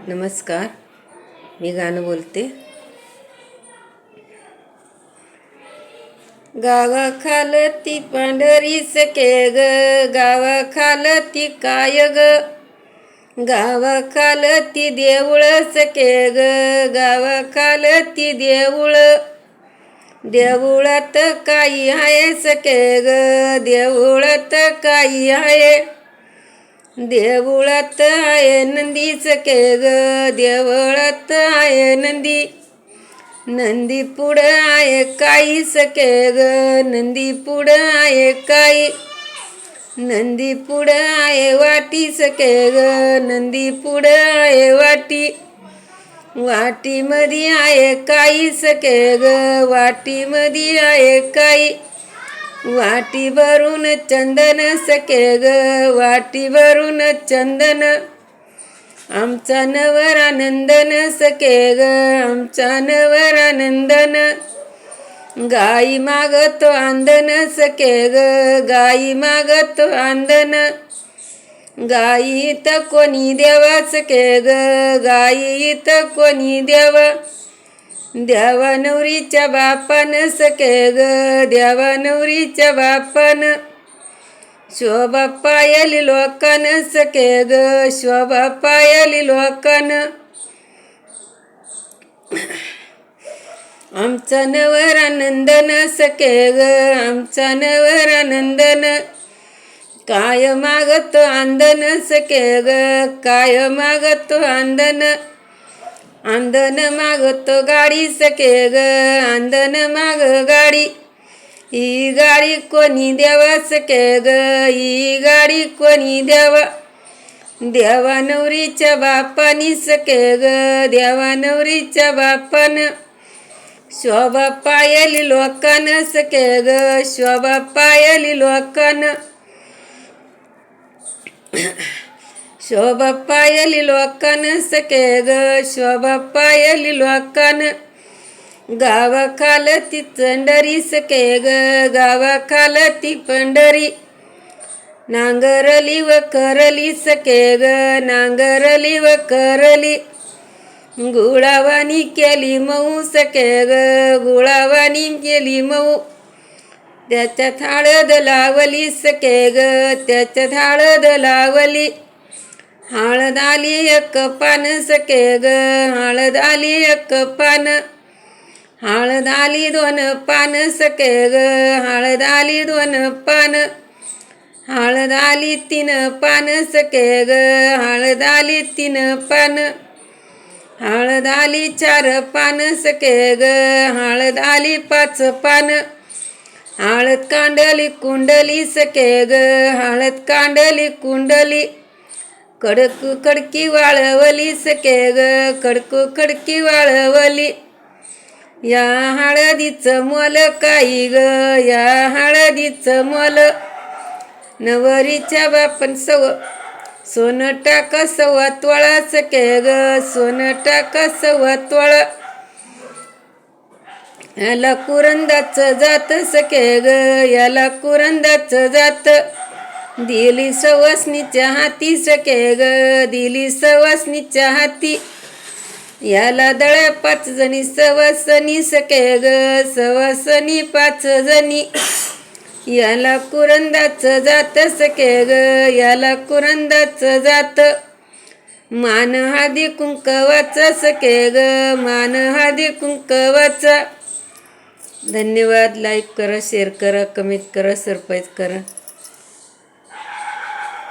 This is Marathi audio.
नमस्कार, मी गाणं बोलते. गावाखालती पांढरी सके ग, गावाखालती काय ग, गावाखालती देऊळ सके ग, गावाखालती देऊळ. देऊळात काही आहे सके ग, देऊळात काही आहे. देऊळात आहे नंदी सके ग, देवळात आहे नंदी. नंदी पुढं आहे काही सके ग, नंदी पुढं आहे काही. नंदी पुढं आहे वाटी सके ग, नंदी पुढं आहे वाटी. वाटीमध्ये आहे काही सके ग, वाटीमध्ये आहे काही. वाटी भरून चंदन सके ग, वाटी भरून चंदन. आमचा नवरा नंदन सके ग, आमचा नवरा नंदन. गाई मागतो आंदन सके ग, गाई मागतो आंदन. गाई तर कोणी देवा सके ग, गाई तर कोणी देवा. देवा नवरीच्या बापान सके ग, देवा नवरीच्या बापान. शोभा पायली लोकान सके ग, शोभा पायली लोकान. आमचा नवरा नंदन सके ग, आमचा नवरा नंदन. काय मागतो आंदन सके ग, काय मागतो आंदन. आंदन मागतो गाडी सके ग, आंदन माग गाडी. ही गाडी कोणी देवा सके ग, ही गाडी कोणी देवा. देवा नवरीच्या बापानी सके ग, देवा नवरीच्या बापान. शोभा पायली लोकान सके ग, शोभा पायली लोकान. शोभा पायली लोकान सके ग, शोभा पायली लोकान. गावाखालती चंडरी सके ग, गावाखालती पंढरी. नांगरली व करली सके ग, नांगरली व करली. गुळावानी केली मऊ सके ग, गुळावानी केली मऊ. त्याच्यात हळद लावली सके ग, त्याच्यात हळद लावली. हळद आली एक पान सके ग, हळद आली एक पान. हळद आली दोन पान सके ग, हळद आली दोन पान. हळद आली तीन पान सके ग, हळद आली तीन पान. हळद आली चार पान सके ग, हळद आली पाच पान. हळद कांडली कुंडली सके ग, हळद कांडली कुंडली. कडकू कडकी वाळवली सके ग, कडकू कडकी वाळवली. या हळदीचं मोल काही ग, या हळदीचं मोल. नवरीच्या बापन सोनं टाक सव्वा तोळा सके ग, सोनं टाक सव्वा तोळा. याला कुरंदाचं जात सके ग, याला कुरंदाचं जात. दिली सवासणीच्या हाती सके ग, दिली सवासणीच्या हाती. याला दळ्या 5 जणी सवासणी सके ग, सवासणी 5 जणी. याला कुरंदाचं जात सके ग, याला कुरंदाचं जात. मान हळदी कुंकवाचा सके ग, मान हळदी कुंकवाचा. धन्यवाद. लाईक करा, शेअर करा, कमेंट करा, सबस्क्राईब करा.